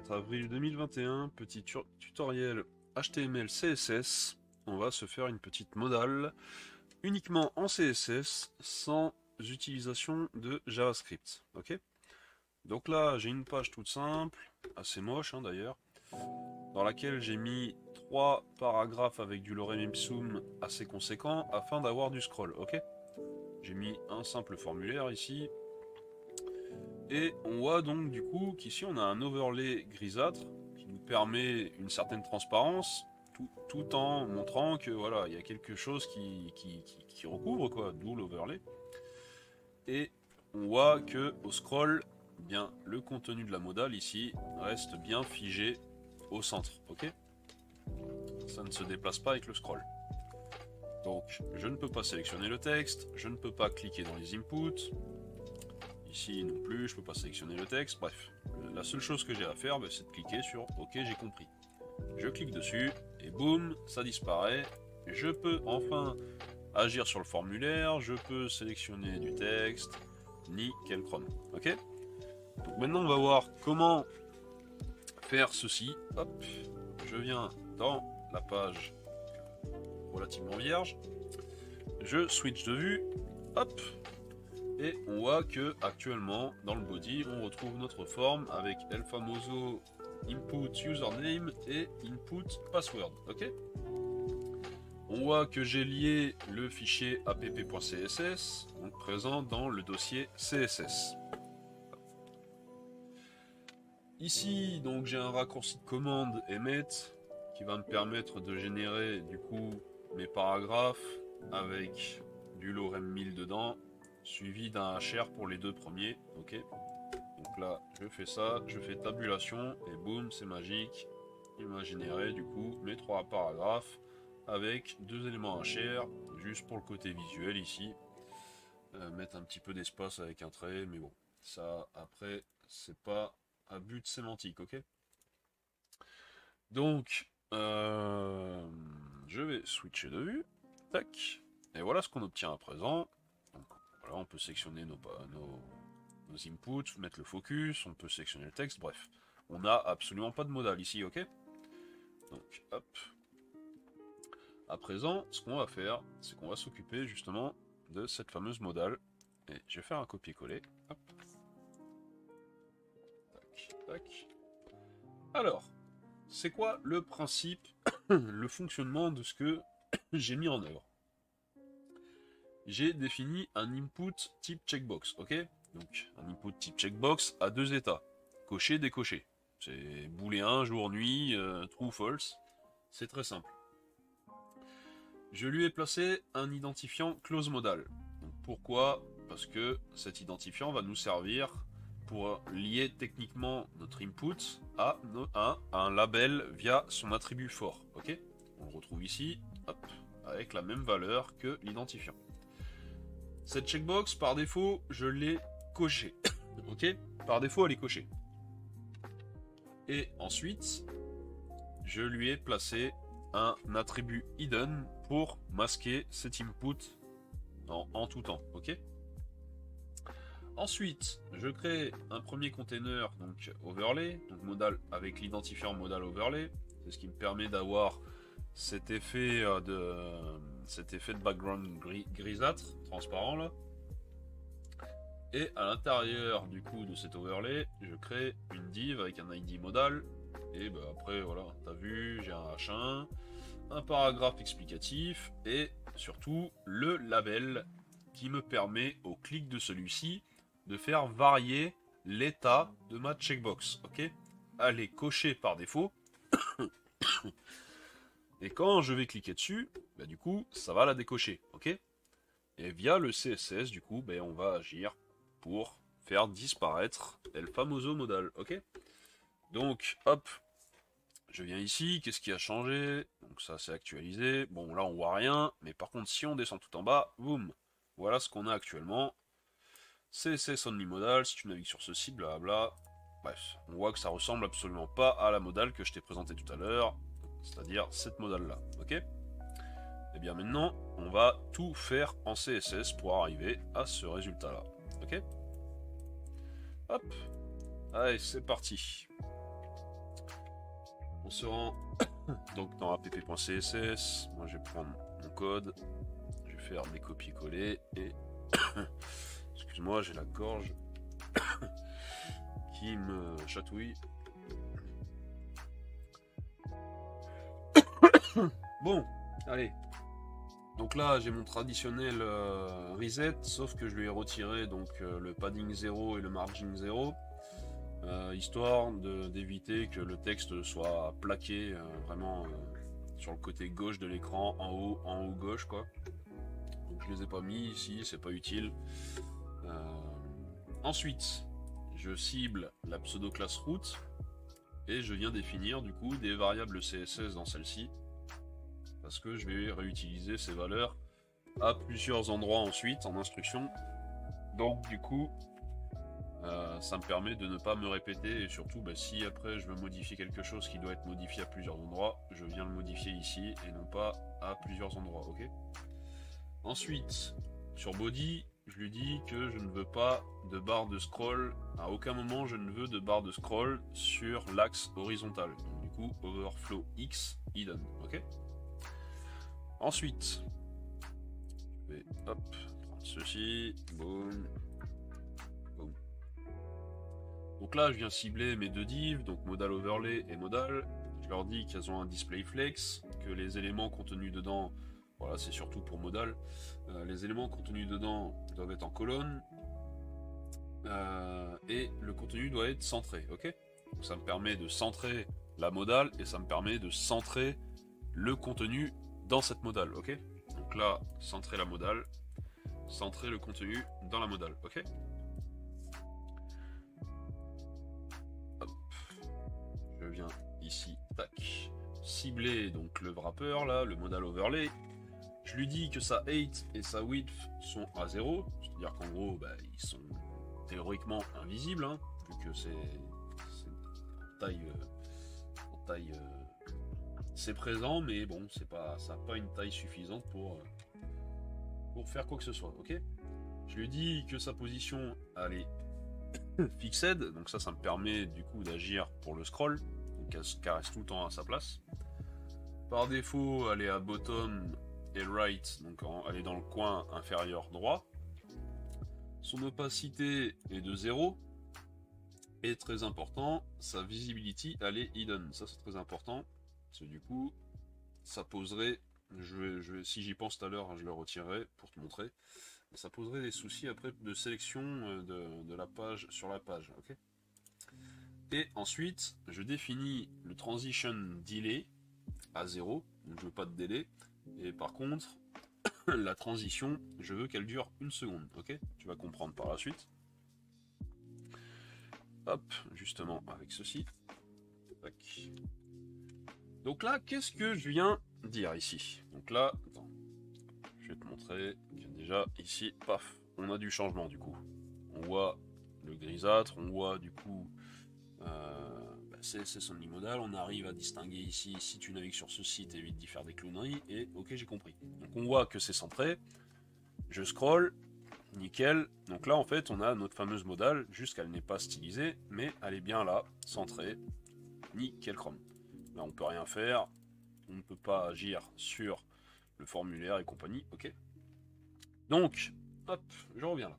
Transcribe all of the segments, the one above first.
24 avril 2021, petit tutoriel HTML CSS. On va se faire une petite modale uniquement en CSS sans utilisation de JavaScript. Ok. Donc là, j'ai une page toute simple, assez moche d'ailleurs, dans laquelle j'ai mis 3 paragraphes avec du lorem ipsum assez conséquent afin d'avoir du scroll. Ok. J'ai mis un simple formulaire ici. Et on voit donc du coup qu'ici on a un overlay grisâtre qui nous permet une certaine transparence tout en montrant que voilà, il y a quelque chose qui recouvre quoi, d'où l'overlay. Et on voit que au scroll, eh bien le contenu de la modale ici reste bien figé au centre, ok. Ça ne se déplace pas avec le scroll. Donc je ne peux pas sélectionner le texte, je ne peux pas cliquer dans les inputs. Ici non plus, je peux pas sélectionner le texte, bref. La seule chose que j'ai à faire, c'est de cliquer sur OK, j'ai compris. Je clique dessus, et boum, ça disparaît. Je peux enfin agir sur le formulaire, je peux sélectionner du texte, nickel chrome. Ok. Donc maintenant on va voir comment faire ceci. Hop, je viens dans la page relativement vierge, je switch de vue, hop, et on voit que actuellement dans le body on retrouve notre forme avec el famoso input username et input password. Ok. On voit que j'ai lié le fichier app.css, donc présent dans le dossier CSS. Ici donc j'ai un raccourci de commande emmet qui va me permettre de générer du coup mes paragraphes avec du lorem 1000 dedans, suivi d'un hr pour les deux premiers. Ok. Donc là, je fais ça, je fais tabulation et boum, c'est magique. Il m'a généré du coup mes 3 paragraphes avec 2 éléments hr, juste pour le côté visuel ici. Mettre un petit peu d'espace avec un trait, mais bon, ça après, c'est pas à but sémantique, ok. Donc, je vais switcher de vue, tac, et voilà ce qu'on obtient à présent. Donc, voilà, on peut sélectionner nos inputs, mettre le focus, on peut sélectionner le texte, bref. On n'a absolument pas de modal ici, ok. Donc, hop. À présent, ce qu'on va faire, c'est qu'on va s'occuper justement de cette fameuse modale. Et je vais faire un copier-coller. Hop. Tac, tac. Alors, c'est quoi le principe, le fonctionnement de ce que j'ai mis en œuvre? J'ai défini un input type checkbox, ok. Donc, un input type checkbox à 2 états. Cocher, décocher. C'est booléen, jour, nuit, true, false. C'est très simple. Je lui ai placé un identifiant close modal. Donc pourquoi? Parce que cet identifiant va nous servir pour lier techniquement notre input à un label via son attribut fort. Ok. On le retrouve ici, hop, avec la même valeur que l'identifiant. Cette checkbox, par défaut, je l'ai cochée. Ok. Par défaut, elle est cochée. Et ensuite, je lui ai placé un attribut hidden pour masquer cet input en tout temps, ok. Ensuite, je crée un premier container, donc overlay, donc modal avec l'identifiant modal overlay. C'est ce qui me permet d'avoir cet effet de background grisâtre, transparent là. Et à l'intérieur du coup de cet overlay, je crée une div avec un ID modal. Et bah après voilà, t'as vu, j'ai un H1, un paragraphe explicatif et surtout le label qui me permet au clic de celui-ci de faire varier l'état de ma checkbox. Ok, elle est cochée par défaut. Et quand je vais cliquer dessus, bah du coup ça va la décocher. Ok. Et via le CSS du coup, bah, on va agir pour faire disparaître el famoso modal. Ok. Donc hop, je viens ici, qu'est-ce qui a changé? Donc ça c'est actualisé, bon là on voit rien, mais par contre si on descend tout en bas, boum, voilà ce qu'on a actuellement. CSS only modal, si tu navigues sur ce site, blabla. Bref, on voit que ça ressemble absolument pas à la modale que je t'ai présentée tout à l'heure, c'est-à-dire cette modale là, ok. Et bien maintenant, on va tout faire en CSS pour arriver à ce résultat là, ok. Hop, allez c'est parti. On se rend donc dans app.css. Moi je vais prendre mon code, je vais faire mes copier-coller et excuse-moi, j'ai la gorge qui me chatouille. Bon, allez. Donc là, j'ai mon traditionnel reset, sauf que je lui ai retiré donc le padding 0 et le margin 0, histoire d'éviter que le texte soit plaqué vraiment sur le côté gauche de l'écran, en haut gauche quoi. Donc je les ai pas mis ici, c'est pas utile. Ensuite, je cible la pseudo-classe route et je viens définir du coup des variables CSS dans celle-ci. Parce que je vais réutiliser ces valeurs à plusieurs endroits ensuite en instruction. Donc du coup, ça me permet de ne pas me répéter et surtout si après je veux modifier quelque chose qui doit être modifié à plusieurs endroits, je viens le modifier ici et non pas à plusieurs endroits, ok? Ensuite, sur body, je lui dis que je ne veux pas de barre de scroll, à aucun moment je ne veux de barre de scroll sur l'axe horizontal. Donc du coup, overflow X hidden, ok? Ensuite, je vais hop, prendre ceci, boum, boum. Donc là, je viens cibler mes deux divs, donc modal overlay et modal. Je leur dis qu'elles ont un display flex, que les éléments contenus dedans, voilà, c'est surtout pour modal, les éléments contenus dedans doivent être en colonne, et le contenu doit être centré, ok? Donc ça me permet de centrer la modal et ça me permet de centrer le contenu dans cette modale, ok? Donc là, centrer la modale, centrer le contenu dans la modale, ok? Hop. Je viens ici, tac, cibler donc le wrapper là, le modal overlay. Je lui dis que sa height et sa width sont à 0, c'est-à-dire qu'en gros, ils sont théoriquement invisibles, hein, vu que c'est en taille c'est présent, mais bon, ça n'a pas une taille suffisante pour faire quoi que ce soit, ok? Je lui dis que sa position, elle est fixed, donc ça me permet du coup d'agir pour le scroll, donc qu'elle reste tout le temps à sa place. Par défaut, elle est à bottom et right, donc elle est dans le coin inférieur droit. Son opacité est de 0, et très important, sa visibility, elle est hidden, ça c'est très important. Parce que du coup, ça poserait, si j'y pense tout à l'heure, je le retirerai pour te montrer, ça poserait des soucis après de sélection de la page sur la page, ok? Et ensuite, je définis le transition delay à 0, donc je veux pas de délai, et par contre, la transition, je veux qu'elle dure 1 seconde, ok? Tu vas comprendre par la suite. Hop, justement avec ceci. Tac. Donc là, qu'est-ce que je viens dire ici? Donc là, attends, je vais te montrer que déjà ici, paf, on a du changement du coup. On voit le grisâtre, on voit du coup c'est son modal, on arrive à distinguer ici, si tu navigues sur ce site, évite d'y faire des clowneries, et ok j'ai compris. Donc on voit que c'est centré, je scroll, nickel, donc là en fait on a notre fameuse modale, juste qu'elle n'est pas stylisée, mais elle est bien là, centrée, nickel chrome. Là on peut rien faire, on ne peut pas agir sur le formulaire et compagnie, ok. Donc, hop, je reviens là.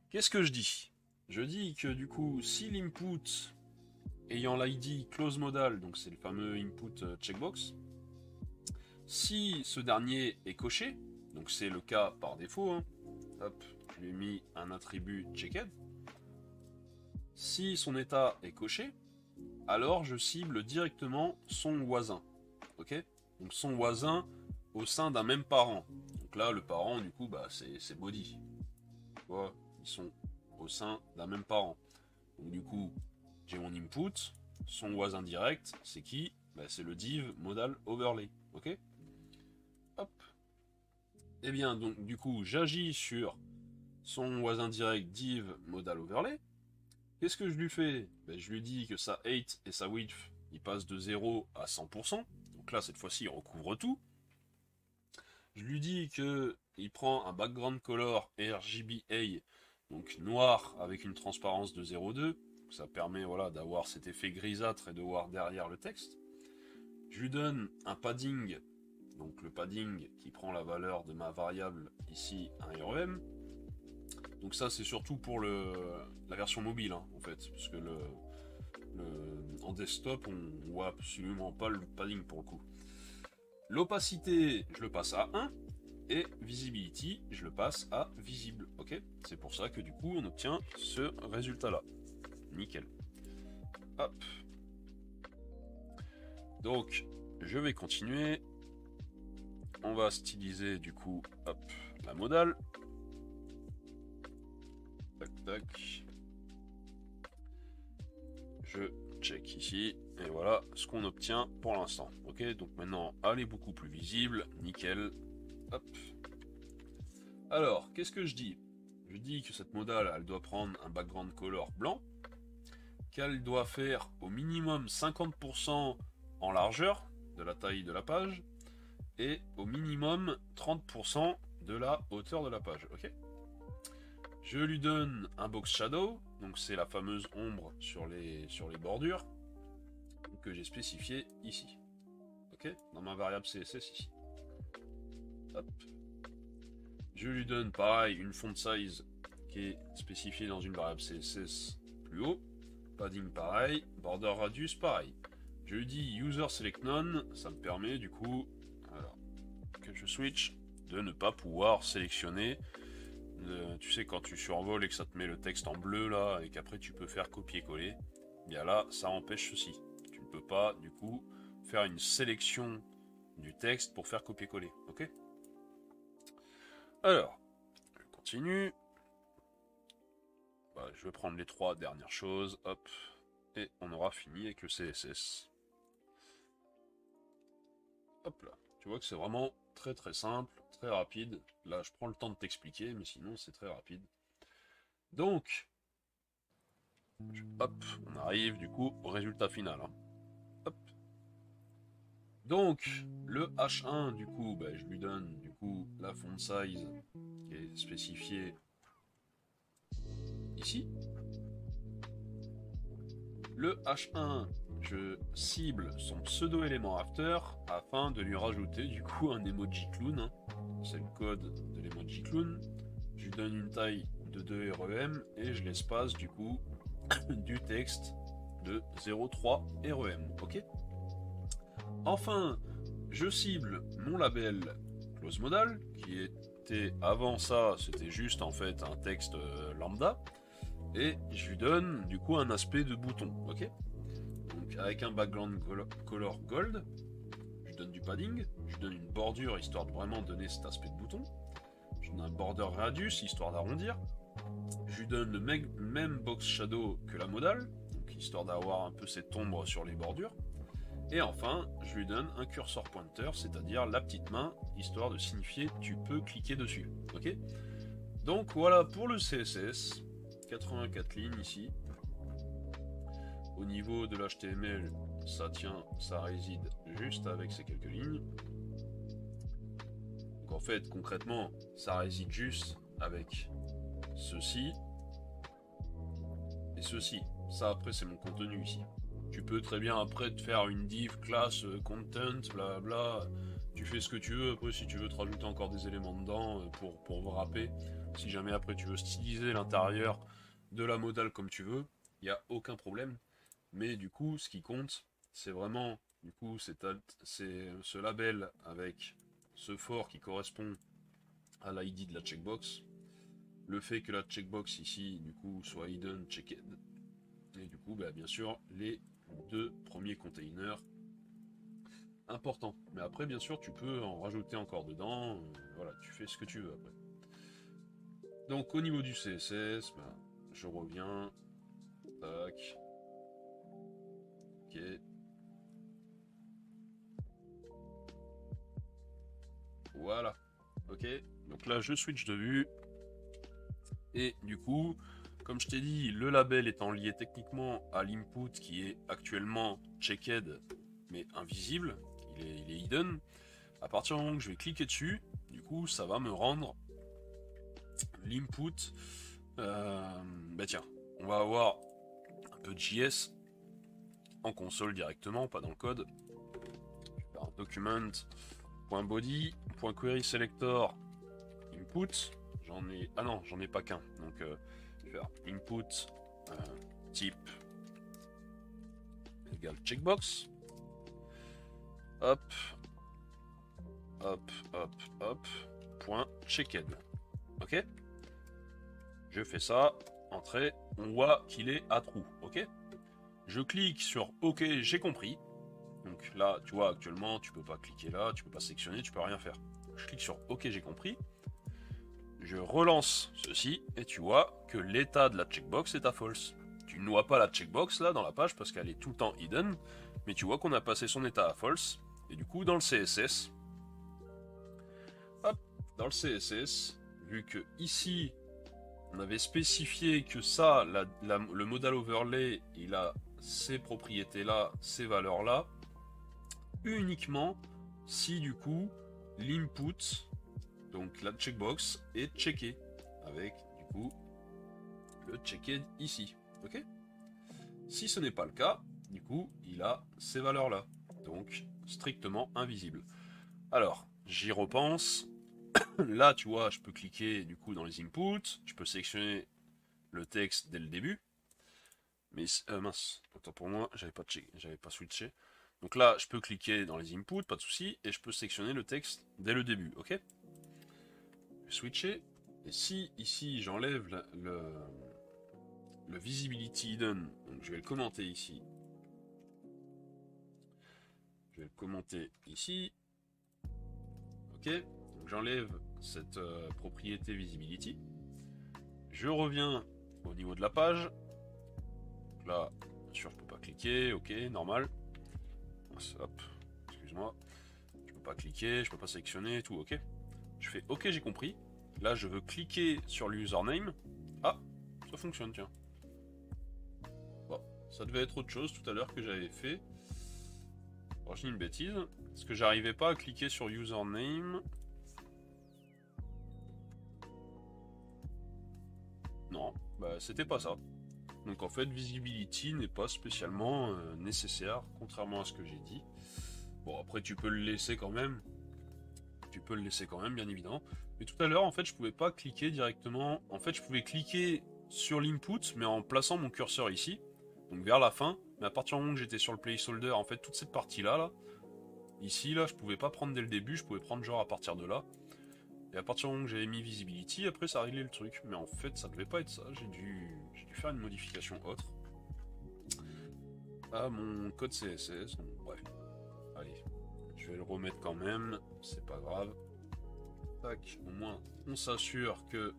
Qu'est-ce que je dis? Je dis que du coup, si l'input ayant l'ID close modal, donc c'est le fameux input checkbox, si ce dernier est coché, donc c'est le cas par défaut, hein, hop, je lui ai mis un attribut checked, si son état est coché, alors je cible directement son voisin, ok? Donc son voisin au sein d'un même parent. Donc là, le parent, du coup, c'est body. Tu vois, ils sont au sein d'un même parent. Donc du coup, j'ai mon input, son voisin direct, c'est qui? C'est le div modal overlay, ok? Hop. Et bien, donc du coup, j'agis sur son voisin direct div modal overlay. Qu'est-ce que je lui fais? Je lui dis que sa height et sa width, il passe de 0 à 100%. Donc là, cette fois-ci, il recouvre tout. Je lui dis que il prend un background color RGBA, donc noir avec une transparence de 0,2. Ça permet voilà, d'avoir cet effet grisâtre et de voir derrière le texte. Je lui donne un padding, donc le padding qui prend la valeur de ma variable ici, un REM. Donc ça c'est surtout pour la version mobile hein, en fait, parce que en desktop on voit absolument pas le padding pour le coup. L'opacité, je le passe à 1, et visibility, je le passe à visible, ok. C'est pour ça que du coup on obtient ce résultat là. Nickel. Hop. Donc je vais continuer. On va styliser du coup, hop, la modale. Tac tac. Je check ici, et voilà ce qu'on obtient pour l'instant. Ok, donc maintenant elle est beaucoup plus visible, nickel. Hop. Alors, qu'est-ce que je dis? Je dis que cette modale, elle doit prendre un background color blanc, qu'elle doit faire au minimum 50% en largeur de la taille de la page, et au minimum 30% de la hauteur de la page. Ok. Je lui donne un box shadow, donc c'est la fameuse ombre sur les bordures, que j'ai spécifié ici. Ok, dans ma variable CSS ici. Hop. Je lui donne pareil une font size qui est spécifiée dans une variable CSS plus haut. Padding pareil, border radius pareil. Je lui dis user select none, ça me permet du coup, alors, que je switch, de ne pas pouvoir sélectionner. Tu sais quand tu survoles et que ça te met le texte en bleu là et qu'après tu peux faire copier-coller, bien là ça empêche ceci. Tu ne peux pas du coup faire une sélection du texte pour faire copier-coller, ok? Alors, je continue. Bah, je vais prendre les 3 dernières choses, hop, et on aura fini avec le CSS. Hop là, tu vois que c'est vraiment très très simple, très rapide. Là, je prends le temps de t'expliquer, mais sinon c'est très rapide. Donc, hop, on arrive du coup au résultat final. Hein. Hop. Donc, le H1, du coup, bah, je lui donne du coup la font size qui est spécifiée ici. Le H1, je cible son pseudo-élément after afin de lui rajouter du coup un emoji clown. Hein. C'est le code de l'emoji clown. Je lui donne une taille de 2 REM et je l'espace du coup du texte de 0,3 REM. Ok. Enfin, je cible mon label close modal qui était avant ça, c'était juste en fait un texte lambda. Et je lui donne du coup un aspect de bouton, ok. Donc avec un background color gold, je donne du padding, je donne une bordure histoire de vraiment donner cet aspect de bouton, je donne un border radius histoire d'arrondir, je lui donne le même box shadow que la modale, donc histoire d'avoir un peu cette ombre sur les bordures, et enfin je lui donne un cursor pointer, c'est-à-dire la petite main, histoire de signifier tu peux cliquer dessus, ok. Donc voilà pour le CSS. 84 lignes ici. Au niveau de l'HTML, ça réside juste avec ces quelques lignes. Donc en fait, concrètement, ça réside juste avec ceci et ceci. Ça après c'est mon contenu ici. Tu peux très bien après te faire une div class content, blabla. Tu fais ce que tu veux. Après si tu veux te rajouter encore des éléments dedans pour wrapper. Si jamais après tu veux styliser l'intérieur de la modale comme tu veux, il n'y a aucun problème. Mais du coup, ce qui compte, c'est vraiment du coup c'est ce label avec ce for qui correspond à l'ID de la checkbox. Le fait que la checkbox ici, du coup, soit hidden, checked. Et du coup, bah, bien sûr, les 2 premiers containers importants. Mais après, bien sûr, tu peux en rajouter encore dedans. Voilà, tu fais ce que tu veux après. Donc au niveau du CSS, bah, je reviens. Tac. Ok. Voilà. Ok. Donc là, je switch de vue. Et du coup, comme je t'ai dit, le label étant lié techniquement à l'input qui est actuellement checked mais invisible, il est hidden. À partir du moment que je vais cliquer dessus, du coup, ça va me rendre l'input. Bah tiens, on va avoir un peu de JS en console directement, pas dans le code. Je vais faire un document.body, .query selector, input. J'en ai pas qu'un. Donc je vais faire input type égale checkbox. Hop, hop, hop, hop, point checked. Ok? Je fais ça, entrée, on voit qu'il est à trou, ok? Je clique sur OK, j'ai compris. Donc là, tu vois, actuellement, tu peux pas cliquer là, tu peux pas sélectionner, tu peux rien faire. Je clique sur OK, j'ai compris. Je relance ceci, et tu vois que l'état de la checkbox est à false. Tu ne vois pas la checkbox là dans la page parce qu'elle est tout le temps hidden, mais tu vois qu'on a passé son état à false. Et du coup, dans le CSS, hop, dans le CSS, vu que ici, on avait spécifié que ça, le modal overlay, il a ces propriétés-là, ces valeurs-là, uniquement si du coup, l'input, donc la checkbox, est checké, avec du coup, le checked ici, ok? Si ce n'est pas le cas, du coup, il a ces valeurs-là, donc strictement invisible. Alors, j'y repense. Là, tu vois, je peux cliquer du coup dans les inputs, je peux sélectionner le texte dès le début. Mais mince, autant pour moi, j'avais pas switché. Donc là, je peux cliquer dans les inputs, pas de souci, et je peux sélectionner le texte dès le début, ok? Je vais switcher, et si ici j'enlève le visibility hidden, donc je vais le commenter ici. Je vais le commenter ici, ok? Donc j'enlève cette propriété visibility. Je reviens au niveau de la page. Donc là, bien sûr, je peux pas cliquer, ok, normal. Hop, excuse-moi. Je peux pas cliquer, je peux pas sélectionner, tout, ok. Je fais ok, j'ai compris. Là, je veux cliquer sur l'username. Ah, ça fonctionne, tiens. Bon, ça devait être autre chose tout à l'heure que j'avais fait. Bon, je dis une bêtise. Parce que j'arrivais pas à cliquer sur username. Non, bah c'était pas ça. Donc en fait, visibility n'est pas spécialement nécessaire, contrairement à ce que j'ai dit. Bon, après tu peux le laisser quand même. Tu peux le laisser quand même, bien évidemment. Mais tout à l'heure, en fait, je pouvais pas cliquer directement. En fait, je pouvais cliquer sur l'input, mais en plaçant mon curseur ici, donc vers la fin. Mais à partir du moment où j'étais sur le placeholder, en fait, toute cette partie-là, là, ici, là, je pouvais pas prendre dès le début, je pouvais prendre genre à partir de là. Et à partir du moment où j'avais mis visibility, après ça réglait le truc. Mais en fait, ça devait pas être ça. J'ai dû faire une modification autre à mon code CSS. Donc, bref. Allez, je vais le remettre quand même, c'est pas grave. Tac, au moins on s'assure que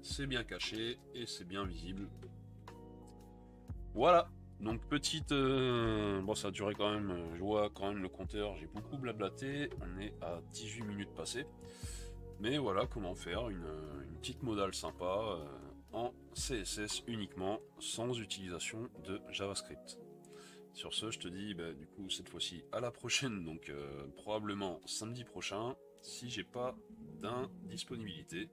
c'est bien caché et c'est bien visible. Voilà, donc petite... Bon, ça a duré quand même, je vois quand même le compteur, j'ai beaucoup blablaté, on est à 18 minutes passées. Mais voilà comment faire une petite modale sympa en CSS uniquement, sans utilisation de JavaScript. Sur ce, je te dis bah, du coup cette fois-ci à la prochaine, donc probablement samedi prochain, si j'ai pas d'indisponibilité.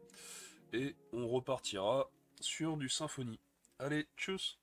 Et on repartira sur du Symfony. Allez, tchuss!